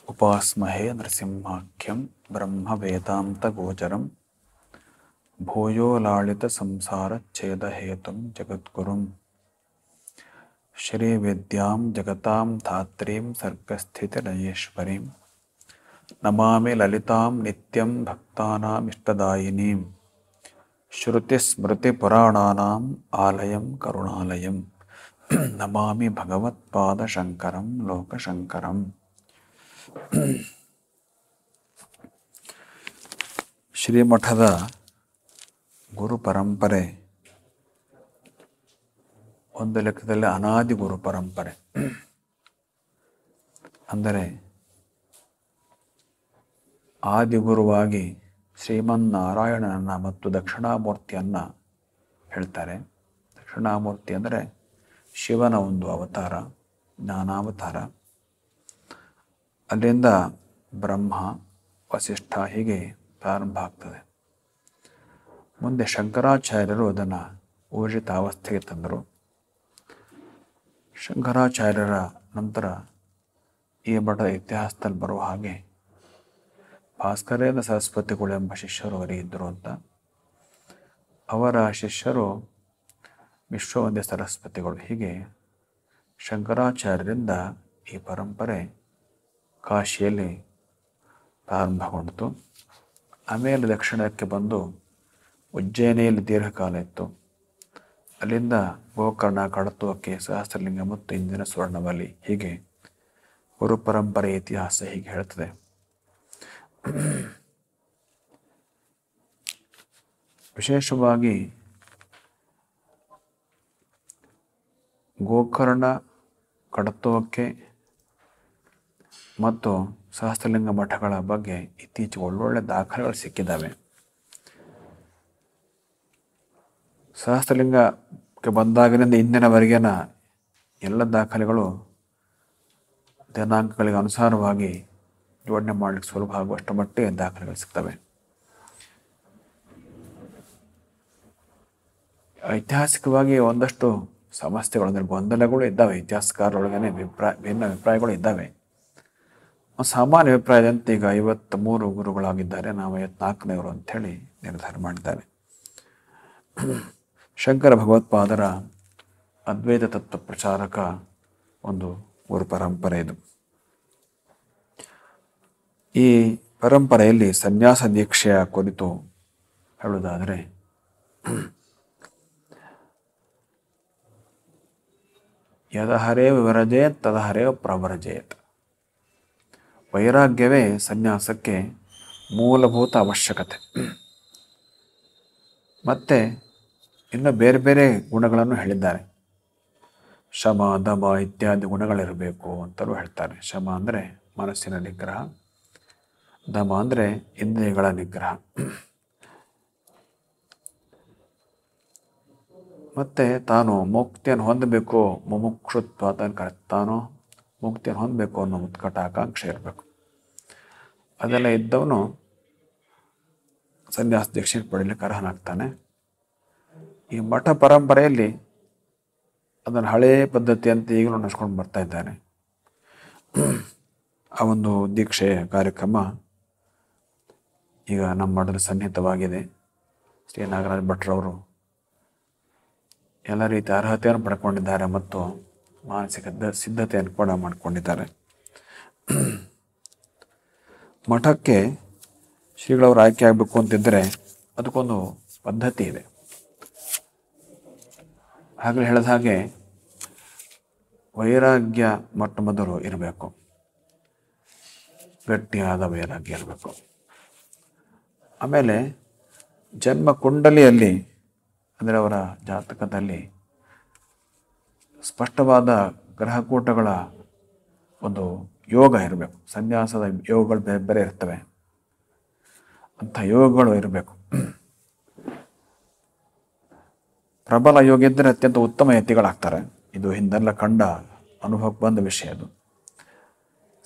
ಉಪಾಸ್ಮಹೇ ನರಸಿಂಹಾಖ್ಯಂ ಬ್ರಹ್ಮ ವೇದಾಂತ ಗೋಚರಂ ಭೂಯೋ ಲಾಳಿತ ಸಂಸಾರ ಛೇದ ಹೇತುಂ ಜಗದ್ಗುರುಂ ಶ್ರೀ ವಿದ್ಯಾಂ ಜಗತಾಂ ಧಾತ್ರೀಂ ಸರ್ಗಸ್ಥಿತಿ ಲಯೇಶ್ವರೀಂ ನಮಾಮಿ ಲಲಿತಾಂ ನಿತ್ಯಂ ಭಕ್ತಾನಾಂ ಇಷ್ಟದಾಯಿನೀಂ ಶ್ರುತಿ ಸ್ಮೃತಿ ಪುರಾಣಾನಾಂ ಆಲಯಂ ಕರುಣಾಲಯಂ ನಮಾಮಿ ಭಗವತ್ಪಾದ ಶಂಕರಂ ಲೋಕಶಂಕರಂ. ಶ್ರೀಮಠದ ಗುರು ಪರಂಪರೆ ಒಂದು ಲೆಕ್ಕದಲ್ಲಿ ಅನಾದಿ ಗುರು ಪರಂಪರೆ. ಅಂದರೆ ಆದಿಗುರುವಾಗಿ ಶ್ರೀಮನ್ನಾರಾಯಣನನ್ನು ಮತ್ತು ದಕ್ಷಿಣಾಮೂರ್ತಿಯನ್ನು ಹೇಳ್ತಾರೆ. ದಕ್ಷಿಣಾಮೂರ್ತಿ ಅಂದರೆ ಶಿವನ ಒಂದು ಅವತಾರ, ಜ್ಞಾನಾವತಾರ. ಅಲ್ಲಿಂದ ಬ್ರಹ್ಮ, ವಸಿಷ್ಠ ಹೀಗೆ ಪ್ರಾರಂಭ ಆಗ್ತದೆ. ಮುಂದೆ ಶಂಕರಾಚಾರ್ಯರು ಅದನ್ನು ಊರ್ಜಿತ ಅವಸ್ಥೆಗೆ ತಂದರು. ಶಂಕರಾಚಾರ್ಯರ ನಂತರ ಈ ಮಠದ ಇತಿಹಾಸದಲ್ಲಿ ಬರುವ ಹಾಗೆ ಭಾಸ್ಕರೇಂದ್ರ ಸರಸ್ವತಿಗಳು ಎಂಬ ಶಿಷ್ಯರು ಅವರಿಗಿದ್ದರು ಅಂತ. ಅವರ ಶಿಷ್ಯರು ವಿಶ್ವವಂದ್ಯ ಸರಸ್ವತಿಗಳು. ಹೀಗೆ ಶಂಕರಾಚಾರ್ಯರಿಂದ ಈ ಪರಂಪರೆ ಕಾಶಿಯಲ್ಲಿ ಪ್ರಾರಂಭಗೊಂಡಿತು. ಆಮೇಲೆ ದಕ್ಷಿಣಕ್ಕೆ ಬಂದು ಉಜ್ಜಯಿನಿಯಲ್ಲಿ ದೀರ್ಘಕಾಲ ಇತ್ತು. ಅಲ್ಲಿಂದ ಗೋಕರ್ಣ, ಕಡತೋಕೆ, ಸಹಸ್ರಲಿಂಗ ಮತ್ತು ಇಂದಿನ ಸ್ವರ್ಣವಲಿ. ಹೀಗೆ ಗುರು ಪರಂಪರೆ ಇತಿಹಾಸ ಹೀಗೆ ಹೇಳ್ತದೆ. ವಿಶೇಷವಾಗಿ ಗೋಕರ್ಣ, ಕಡತೋಕೆ ಮತ್ತು ಸಹಸ್ರಲಿಂಗ ಮಠಗಳ ಬಗ್ಗೆ ಇತ್ತೀಚೆಗೆ ಒಳ್ಳೊಳ್ಳೆ ದಾಖಲೆಗಳು ಸಿಕ್ಕಿದ್ದಾವೆ. ಸಹಸ್ರಲಿಂಗಕ್ಕೆ ಬಂದಾಗಿನಿಂದ ಇಂದಿನವರೆಗಿನ ಎಲ್ಲ ದಾಖಲೆಗಳು ದಿನಾಂಕಗಳಿಗೆ ಅನುಸಾರವಾಗಿ ಜೋಡಣೆ ಮಾಡಲಿಕ್ಕೆ ಸುಲಭ ಆಗುವಷ್ಟು ಮಟ್ಟಿಗೆ ದಾಖಲೆಗಳು ಸಿಗ್ತವೆ. ಐತಿಹಾಸಿಕವಾಗಿ ಒಂದಷ್ಟು ಸಮಸ್ಯೆಗಳು ಅಂದರೆ ಗೊಂದಲಗಳು ಇದ್ದಾವೆ. ಇತಿಹಾಸಕಾರರೊಳಗನೆ ಭಿನ್ನ ಅಭಿಪ್ರಾಯಗಳು ಇದ್ದಾವೆ. ಸಾಮಾನ್ಯ ಅಭಿಪ್ರಾಯದಂತೆ ಈಗ 53 ಗುರುಗಳಾಗಿದ್ದಾರೆ, ನಾವು 54ನೇವರು ಅಂಥೇಳಿ ನಿರ್ಧಾರ ಮಾಡಿದ್ದಾರೆ. ಶಂಕರ ಭಗವತ್ಪಾದರ ಅದ್ವೈತ ತತ್ವ ಪ್ರಚಾರಕ ಒಂದು ಗುರು ಪರಂಪರೆ ಇದು. ಈ ಪರಂಪರೆಯಲ್ಲಿ ಸನ್ಯಾಸ ದೀಕ್ಷೆಯ ಕುರಿತು ಹೇಳುವುದಾದರೆ, ಯದಹರೇವ ವಿರಜೇತ್ ತದಹರೇವ ಪ್ರವರಜೇತ್. ವೈರಾಗ್ಯವೇ ಸನ್ಯಾಸಕ್ಕೆ ಮೂಲಭೂತ ಅವಶ್ಯಕತೆ. ಮತ್ತು ಇನ್ನು ಬೇರೆ ಬೇರೆ ಗುಣಗಳನ್ನು ಹೇಳಿದ್ದಾರೆ. ಶಮ, ದಮ ಇತ್ಯಾದಿ ಗುಣಗಳಿರಬೇಕು ಅಂತಲೂ ಹೇಳ್ತಾರೆ. ಶಮ ಅಂದರೆ ಮನಸ್ಸಿನ ನಿಗ್ರಹ, ದಮ ಅಂದರೆ ಇಂದ್ರಿಯಗಳ ನಿಗ್ರಹ. ಮತ್ತು ತಾನು ಮುಕ್ತಿಯನ್ನು ಹೊಂದಬೇಕು, ಮುಮುಕ್ಷುತ್ವ ತಾನು ಮುಕ್ತಿಯನ್ನು ಹೊಂದಬೇಕು ಅನ್ನೋ ಉತ್ಕಟ ಆಕಾಂಕ್ಷೆ ಇರಬೇಕು. ಅದೆಲ್ಲ ಇದ್ದವನು ಸನ್ಯಾಸ ದೀಕ್ಷೆ ಪಡೀಲಿಕ್ಕೆ ಅರ್ಹನಾಗ್ತಾನೆ. ಈ ಮಠ ಪರಂಪರೆಯಲ್ಲಿ ಅದನ್ನು ಹಳೆಯ ಪದ್ಧತಿಯಂತೆ ಈಗಲೂ ನಡೆಸ್ಕೊಂಡು ಬರ್ತಾ ಇದ್ದಾರೆ. ಆ ಒಂದು ದೀಕ್ಷೆ ಕಾರ್ಯಕ್ರಮ ಈಗ ನಮ್ಮ ಮಠದ ಸನ್ನಿಹಿತವಾಗಿದೆ. ಶ್ರೀ ನಾಗರಾಜ ಭಟ್ರವರು ಎಲ್ಲ ರೀತಿಯ ಅರ್ಹತೆಯನ್ನು ಪಡ್ಕೊಂಡಿದ್ದಾರೆ ಮತ್ತು ಮಾನಸಿಕ ಸಿದ್ಧತೆಯನ್ನು ಕೂಡ ಮಾಡಿಕೊಂಡಿದ್ದಾರೆ. ಮಠಕ್ಕೆ ಶ್ರೀಗಳವರು ಆಯ್ಕೆ ಆಗಬೇಕು ಅಂತಿದ್ದರೆ ಅದಕ್ಕೊಂದು ಪದ್ಧತಿ ಇದೆ. ಆಗಲೇ ಹೇಳಿದ ಹಾಗೆ ವೈರಾಗ್ಯ ಮೊಟ್ಟ ಮೊದಲು ಇರಬೇಕು, ಗಟ್ಟಿಯಾದ ವೈರಾಗ್ಯ ಇರಬೇಕು. ಆಮೇಲೆ ಜನ್ಮ ಕುಂಡಲಿಯಲ್ಲಿ ಅಂದರೆ ಅವರ ಜಾತಕದಲ್ಲಿ ಸ್ಪಷ್ಟವಾದ ಗ್ರಹಕೂಟಗಳ ಒಂದು ಯೋಗ ಇರಬೇಕು. ಸನ್ಯಾಸದ ಯೋಗಗಳು ಬೇರೆ ಬೇರೆ ಇರ್ತವೆ, ಅಂಥ ಯೋಗಗಳು ಇರಬೇಕು. ಪ್ರಬಲ ಯೋಗ ಇದ್ದರೆ ಅತ್ಯಂತ ಉತ್ತಮ ಯತಿಗಳಾಗ್ತಾರೆ. ಇದು ಹಿಂದೆಲ್ಲ ಕಂಡ ಅನುಭವಕ್ಕೆ ಬಂದ ವಿಷಯ. ಅದು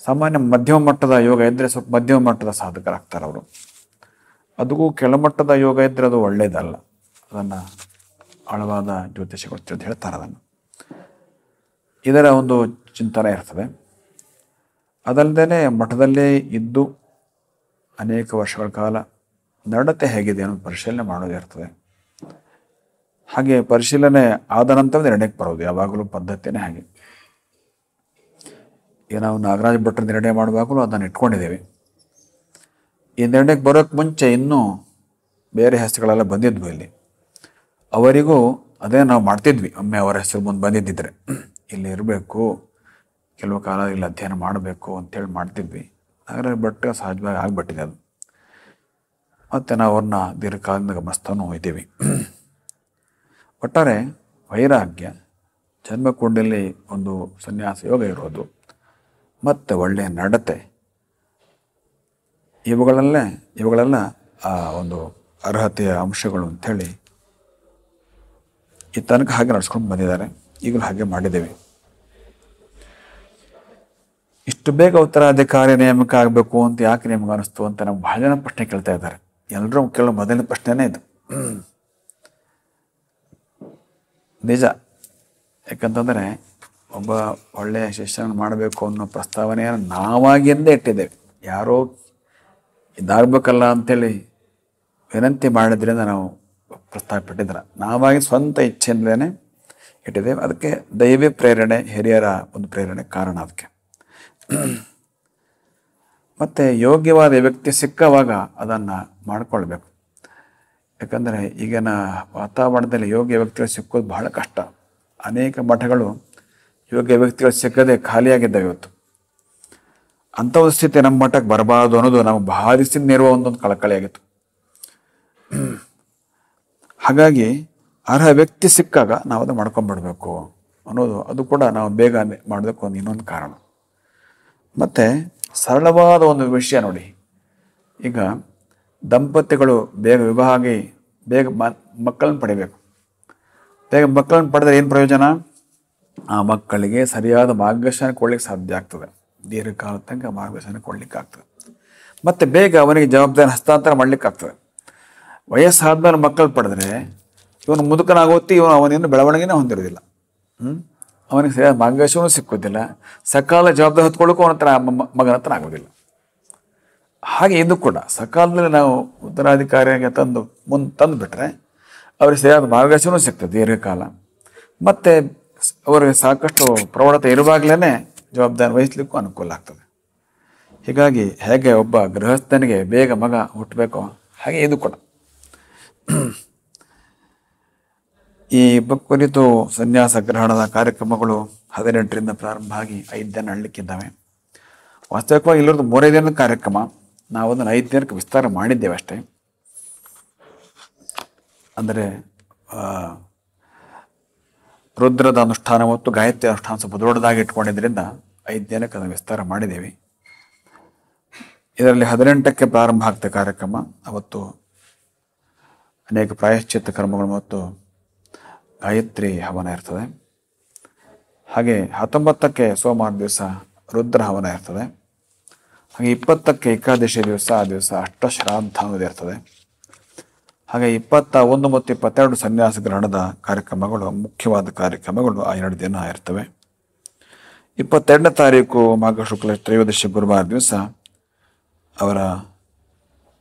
ಸಾಮಾನ್ಯ ಮಧ್ಯಮ ಮಟ್ಟದ ಯೋಗ ಇದ್ದರೆ ಸ್ವಲ್ಪ ಮಧ್ಯಮ ಮಟ್ಟದ ಸಾಧಕರಾಗ್ತಾರೆ ಅವರು. ಅದಕ್ಕೂ ಕೆಳಮಟ್ಟದ ಯೋಗ ಇದ್ದರೆ ಅದು ಒಳ್ಳೆಯದಲ್ಲ. ಅದನ್ನು ಆಳವಾದ ಜ್ಯೋತಿಷಿಗಳು ತಿಳಿದು ಹೇಳ್ತಾರೆ. ಅದನ್ನು ಇದರ ಒಂದು ಚಿಂತನೆ ಇರ್ತದೆ. ಅದಲ್ಲದೆ ಮಠದಲ್ಲೇ ಇದ್ದು ಅನೇಕ ವರ್ಷಗಳ ಕಾಲ ನಡತೆ ಹೇಗಿದೆ ಅನ್ನೋದು ಪರಿಶೀಲನೆ ಮಾಡೋದಿರ್ತದೆ. ಹಾಗೆ ಪರಿಶೀಲನೆ ಆದ ನಂತರ ನಿರ್ಣಯಕ್ಕೆ ಬರೋದು, ಯಾವಾಗಲೂ ಪದ್ಧತಿನೇ ಹಾಗೆ. ಈಗ ನಾವು ನಾಗರಾಜ ಭಟ್ರ ನಿರ್ಣಯ ಮಾಡುವಾಗಲೂ ಅದನ್ನು ಇಟ್ಕೊಂಡಿದ್ದೇವೆ. ಈ ನಿರ್ಣಯಕ್ಕೆ ಬರೋಕ್ಕೆ ಮುಂಚೆ ಇನ್ನೂ ಬೇರೆ ಹೆಸರುಗಳೆಲ್ಲ ಬಂದಿದ್ವು ಇಲ್ಲಿ. ಅವರಿಗೂ ಅದೇ ನಾವು ಮಾಡ್ತಿದ್ವಿ. ಒಮ್ಮೆ ಅವರ ಹೆಸರು ಮುಂದೆ ಬಂದಿದ್ದಿದ್ರೆ ಇಲ್ಲಿ ಇರಬೇಕು, ಕೆಲವು ಕಾಲ ಇಲ್ಲಿ ಅಧ್ಯಯನ ಮಾಡಬೇಕು ಅಂತೇಳಿ ಮಾಡ್ತಿದ್ವಿ. ನಾಗರಾಜ ಭಟ್ಟ ಸಹಜವಾಗಿ ಆಗಿಬಿಟ್ಟಿದೆ ಅದು. ಮತ್ತು ನಾವು ಅವ್ರನ್ನ ದೀರ್ಘಕಾಲದಿಂದ ಗಮನಿಸ್ತಾನೂ ಇದ್ದೀವಿ. ಒಟ್ಟಾರೆ ವೈರಾಗ್ಯ, ಜನ್ಮಕುಂಡಲಿ ಒಂದು ಸನ್ಯಾಸ ಯೋಗ ಇರೋದು ಮತ್ತು ಒಳ್ಳೆಯ ನಡತೆ, ಇವುಗಳೆಲ್ಲ ಆ ಒಂದು ಅರ್ಹತೆಯ ಅಂಶಗಳು ಅಂಥೇಳಿ ಈ ತನಕ ಹಾಗೆ ನಡ್ಸ್ಕೊಂಡು ಬಂದಿದ್ದಾರೆ. ಈಗಲೂ ಹಾಗೆ ಮಾಡಿದ್ದೇವೆ. ಇಷ್ಟು ಬೇಗ ಉತ್ತರಾಧಿಕಾರಿ ನೇಮಕ ಆಗಬೇಕು ಅಂತ ಯಾಕೆ ನಿಮ್ಗೆ ಅನಿಸ್ತು ಅಂತ ನಮ್ಗೆ ಬಹಳ ಜನ ಪ್ರಶ್ನೆ ಕೇಳ್ತಾ ಇದ್ದಾರೆ. ಎಲ್ಲರೂ ಕೇಳೋ ಮೊದಲನೇ ಪ್ರಶ್ನೆನೇ ಇದು. ನಿಜ. ಯಾಕಂತಂದರೆ ಒಬ್ಬ ಒಳ್ಳೆಯ ಶಿಷ್ಯನ ಮಾಡಬೇಕು ಅನ್ನೋ ಪ್ರಸ್ತಾವನೆಯನ್ನು ನಾವಾಗಿಂದೇ ಇಟ್ಟಿದ್ದೇವೆ. ಯಾರೋ ಇದಾಗಬೇಕಲ್ಲ ಅಂಥೇಳಿ ವಿನಂತಿ ಮಾಡಿದ್ರಿಂದ ನಾವು ಪ್ರಸ್ತಾಪಿಟ್ಟಿದ್ರೆ, ನಾವಾಗಿ ಸ್ವಂತ ಇಚ್ಛೆಯಿಂದಲೇ ಇಟ್ಟಿದ್ದೇವೆ. ಅದಕ್ಕೆ ದೈವಿ ಪ್ರೇರಣೆ, ಹಿರಿಯರ ಒಂದು ಪ್ರೇರಣೆ ಕಾರಣ ಅದಕ್ಕೆ. ಮತ್ತು ಯೋಗ್ಯವಾದ ವ್ಯಕ್ತಿ ಸಿಕ್ಕವಾಗ ಅದನ್ನು ಮಾಡಿಕೊಳ್ಬೇಕು. ಯಾಕಂದರೆ ಈಗಿನ ವಾತಾವರಣದಲ್ಲಿ ಯೋಗ್ಯ ವ್ಯಕ್ತಿಗಳು ಸಿಕ್ಕೋದು ಬಹಳ ಕಷ್ಟ. ಅನೇಕ ಮಠಗಳು ಯೋಗ್ಯ ವ್ಯಕ್ತಿಗಳು ಸಿಕ್ಕದೆ ಖಾಲಿಯಾಗಿದ್ದಾವೆ ಇವತ್ತು. ಅಂಥ ಒಂದು ಸ್ಥಿತಿ ನಮ್ಮ ಮಠಕ್ಕೆ ಬರಬಾರ್ದು ಅನ್ನೋದು ನಮಗೆ ಬಹಳ ದಿವಸದಿಂದ ಇರುವ ಒಂದೊಂದು ಕಳಕಳಿಯಾಗಿತ್ತು. ಹಾಗಾಗಿ ಅರ್ಹ ವ್ಯಕ್ತಿ ಸಿಕ್ಕಾಗ ನಾವು ಅದು ಮಾಡ್ಕೊಂಡ್ಬಿಡ್ಬೇಕು ಅನ್ನೋದು, ಅದು ಕೂಡ ನಾವು ಬೇಗ ಮಾಡೋದಕ್ಕೆ ಒಂದು ಇನ್ನೊಂದು ಕಾರಣ. ಮತ್ತು ಸರಳವಾದ ಒಂದು ವಿಷಯ ನೋಡಿ, ಈಗ ದಂಪತಿಗಳು ಬೇಗ ವಿವಾಹ ಆಗಿ ಬೇಗ ಮಕ್ಕಳನ್ನ ಪಡಿಬೇಕು. ಬೇಗ ಮಕ್ಕಳನ್ನ ಪಡೆದ್ರೆ ಏನು ಪ್ರಯೋಜನ? ಆ ಮಕ್ಕಳಿಗೆ ಸರಿಯಾದ ಮಾರ್ಗದರ್ಶನ ಕೊಡ್ಲಿಕ್ಕೆ ಸಾಧ್ಯ ಆಗ್ತದೆ. ದೀರ್ಘಕಾಲ ತನಕ ಮಾರ್ಗದರ್ಶನ ಕೊಡ್ಲಿಕ್ಕೆ ಆಗ್ತದೆ. ಮತ್ತು ಬೇಗ ಅವನಿಗೆ ಜವಾಬ್ದಾರಿ ಹಸ್ತಾಂತರ ಮಾಡ್ಲಿಕ್ಕಾಗ್ತದೆ. ವಯಸ್ಸಾದ್ಮೇಲೆ ಮಕ್ಕಳು ಪಡೆದ್ರೆ ಇವನು ಮುದುಕನಾಗೋತಿ, ಅವನಿಂದ ಬೆಳವಣಿಗೆನೇ ಹೊಂದಿರೋದಿಲ್ಲ. ಅವನಿಗೆ ಸರಿಯಾದ ಮಾರ್ಗದರ್ಶನವೂ ಸಿಕ್ಕೋದಿಲ್ಲ. ಸಕಾಲ ಜವಾಬ್ದಾರಿ ಹೊತ್ಕೊಳ್ಳೋಕ್ಕೂ ಅವನ ಹತ್ರ ಮಗನ ಹತ್ರ ಆಗೋದಿಲ್ಲ. ಹಾಗೆ ಇದು ಕೂಡ ಸಕಾಲದಲ್ಲಿ ನಾವು ಉತ್ತರಾಧಿಕಾರಿಯಾಗಿ ತಂದುಬಿಟ್ರೆ ಅವ್ರಿಗೆ ಸರಿಯಾದ ಮಾರ್ಗದರ್ಶನವೂ ಸಿಗ್ತದೆ ದೀರ್ಘಕಾಲ. ಮತ್ತು ಅವರಿಗೆ ಸಾಕಷ್ಟು ಪ್ರೌಢತೆ ಇರುವಾಗಲೇ ಜವಾಬ್ದಾರಿ ವಹಿಸ್ಲಿಕ್ಕೂ ಅನುಕೂಲ ಆಗ್ತದೆ. ಹೀಗಾಗಿ ಹೇಗೆ ಒಬ್ಬ ಗೃಹಸ್ಥನಿಗೆ ಬೇಗ ಮಗ ಹುಟ್ಟಬೇಕೋ ಹಾಗೆ ಇದು ಕೂಡ. ಈ ಕುರಿತು ಸನ್ಯಾಸ ಗ್ರಹಣದ ಕಾರ್ಯಕ್ರಮಗಳು 18ರಿಂದ ಪ್ರಾರಂಭ ಆಗಿ 5 ದಿನ ನಡಲಿಕ್ಕಿದ್ದಾವೆ. ವಾಸ್ತವಿಕವಾಗಿ ಇಲ್ಲರದು 3 ದಿನದ ಕಾರ್ಯಕ್ರಮ. ನಾವು ಅದನ್ನು 5 ದಿನಕ್ಕೆ ವಿಸ್ತಾರ ಮಾಡಿದ್ದೇವೆ ಅಷ್ಟೇ. ಅಂದರೆ ರುದ್ರದ ಅನುಷ್ಠಾನ ಮತ್ತು ಗಾಯತ್ರಿ ಅನುಷ್ಠಾನ ಸ್ವಲ್ಪ ದೊಡ್ಡದಾಗಿ ಇಟ್ಕೊಂಡಿದ್ದರಿಂದ 5 ದಿನಕ್ಕೆ ಅದನ್ನು ವಿಸ್ತಾರ ಮಾಡಿದ್ದೇವೆ. ಇದರಲ್ಲಿ 18ಕ್ಕೆ ಪ್ರಾರಂಭ ಆಗ್ತದೆ ಕಾರ್ಯಕ್ರಮ. ಅವತ್ತು ಅನೇಕ ಪ್ರಾಯಶ್ಚಿತ್ತ ಕರ್ಮಗಳು ಮತ್ತು ಗಾಯತ್ರಿ ಹವನ ಇರ್ತದೆ. ಹಾಗೆ 19ಕ್ಕೆ ಸೋಮವಾರ ದಿವಸ ರುದ್ರ ಹವನ ಇರ್ತದೆ. ಹಾಗೆ 20ಕ್ಕೆ ಏಕಾದಶಿ ದಿವಸ, ಆ ದಿವಸ ಅಷ್ಟಶ್ರಾದ್ದ ಅನ್ನೋದು ಇರ್ತದೆ. ಹಾಗೆ 21 ಮತ್ತು 22 ಸನ್ಯಾಸ ಗ್ರಹಣದ ಕಾರ್ಯಕ್ರಮಗಳು, ಮುಖ್ಯವಾದ ಕಾರ್ಯಕ್ರಮಗಳು ಆ 2 ದಿನ ಇರ್ತವೆ. 22ನೇ ತಾರೀಕು ಮಾಘ ಶುಕ್ಲ ತ್ರಯೋದಶಿ ಗುರುವಾರ ದಿವಸ ಅವರ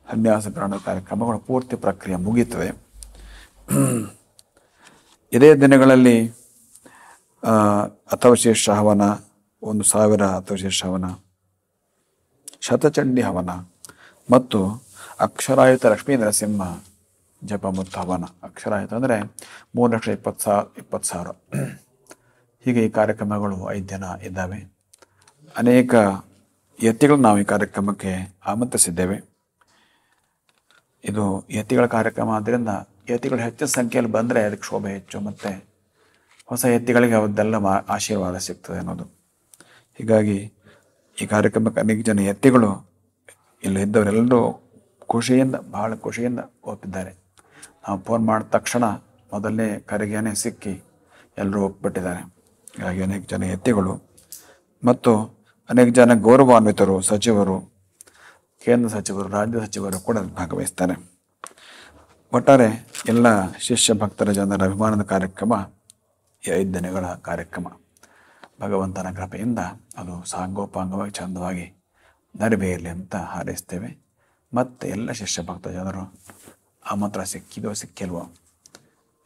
ಸನ್ಯಾಸ ಗ್ರಹಣದ ಕಾರ್ಯಕ್ರಮಗಳು ಪೂರ್ತಿ ಪ್ರಕ್ರಿಯೆ ಮುಗಿಯುತ್ತದೆ. ಇದೇ ದಿನಗಳಲ್ಲಿ ಅಥವಶೇಷ ಹವನ, 1000 ಅಥವಶೇಷ ಹವನ, ಶತಚಂಡಿ ಹವನ ಮತ್ತು ಅಕ್ಷರಾಯುತ ಲಕ್ಷ್ಮೀ ನರಸಿಂಹ ಜಪ ಮತ್ತು ಹವನ. ಅಕ್ಷರಾಯುತ ಅಂದರೆ 3,20,000. ಹೀಗೆ ಈ ಕಾರ್ಯಕ್ರಮಗಳು 5 ದಿನ ಇದ್ದಾವೆ. ಅನೇಕ ಯತಿಗಳು ನಾವು ಈ ಕಾರ್ಯಕ್ರಮಕ್ಕೆ ಆಮಂತ್ರಿಸಿದ್ದೇವೆ. ಇದು ಯತಿಗಳ ಕಾರ್ಯಕ್ರಮ ಆದ್ದರಿಂದ ಯತಿಗಳು ಹೆಚ್ಚಿನ ಸಂಖ್ಯೆಯಲ್ಲಿ ಬಂದರೆ ಅದಕ್ಕೆ ಶೋಭೆ ಹೆಚ್ಚು, ಮತ್ತು ಹೊಸ ಯತಿಗಳಿಗೆ ಅವದ್ದೆಲ್ಲ ಆಶೀರ್ವಾದ ಸಿಗ್ತದೆ ಅನ್ನೋದು. ಹೀಗಾಗಿ ಈ ಕಾರ್ಯಕ್ರಮಕ್ಕೆ ಅನೇಕ ಜನ ಯತಿಗಳು ಇಲ್ಲಿ ಇದ್ದವರೆಲ್ಲರೂ ಬಹಳ ಖುಷಿಯಿಂದ ಒಪ್ಪಿದ್ದಾರೆ. ನಾವು ಫೋನ್ ಮಾಡಿದ ತಕ್ಷಣ ಮೊದಲನೇ ಕರೆಗೇನೆ ಸಿಕ್ಕಿ ಎಲ್ಲರೂ ಒಪ್ಪಿಬಿಟ್ಟಿದ್ದಾರೆ. ಹೀಗಾಗಿ ಅನೇಕ ಜನ ಯತಿಗಳು ಮತ್ತು ಅನೇಕ ಜನ ಗೌರವಾನ್ವಿತರು, ಸಚಿವರು, ಕೇಂದ್ರ ಸಚಿವರು, ರಾಜ್ಯ ಸಚಿವರು ಕೂಡ ಭಾಗವಹಿಸ್ತಾರೆ. ಒಟ್ಟಾರೆ ಎಲ್ಲ ಶಿಷ್ಯ ಭಕ್ತರ ಜನರ ಅಭಿಮಾನದ ಕಾರ್ಯಕ್ರಮ ಈ 5 ದಿನಗಳ ಕಾರ್ಯಕ್ರಮ. ಭಗವಂತನ ಕೃಪೆಯಿಂದ ಅದು ಸಾಂಗೋಪಾಂಗವಾಗಿ ಚಂದವಾಗಿ ನೆರವೇರಲಿ ಅಂತ ಹಾರೈಸ್ತೇವೆ. ಮತ್ತು ಎಲ್ಲ ಶಿಷ್ಯ ಭಕ್ತ ಜನರು ಆಮಂತ್ರಣ ಸಿಕ್ಕಿದೋ ಸಿಕ್ಕಿಲ್ವೋ,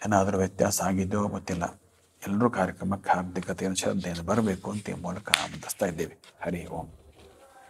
ಏನಾದರೂ ವ್ಯತ್ಯಾಸ ಆಗಿದೆಯೋ ಗೊತ್ತಿಲ್ಲ, ಎಲ್ಲರೂ ಕಾರ್ಯಕ್ರಮಕ್ಕೆ ಹಾರ್ದಿಕತೆಯನ್ನು ಶ್ರದ್ಧೆಯನ್ನು ಬರಬೇಕು ಅಂತ ಈ ಮೂಲಕ ಆಮಂತ್ರಿಸ್ತಾ ಇದ್ದೇವೆ. ಹರಿ ಓಂ.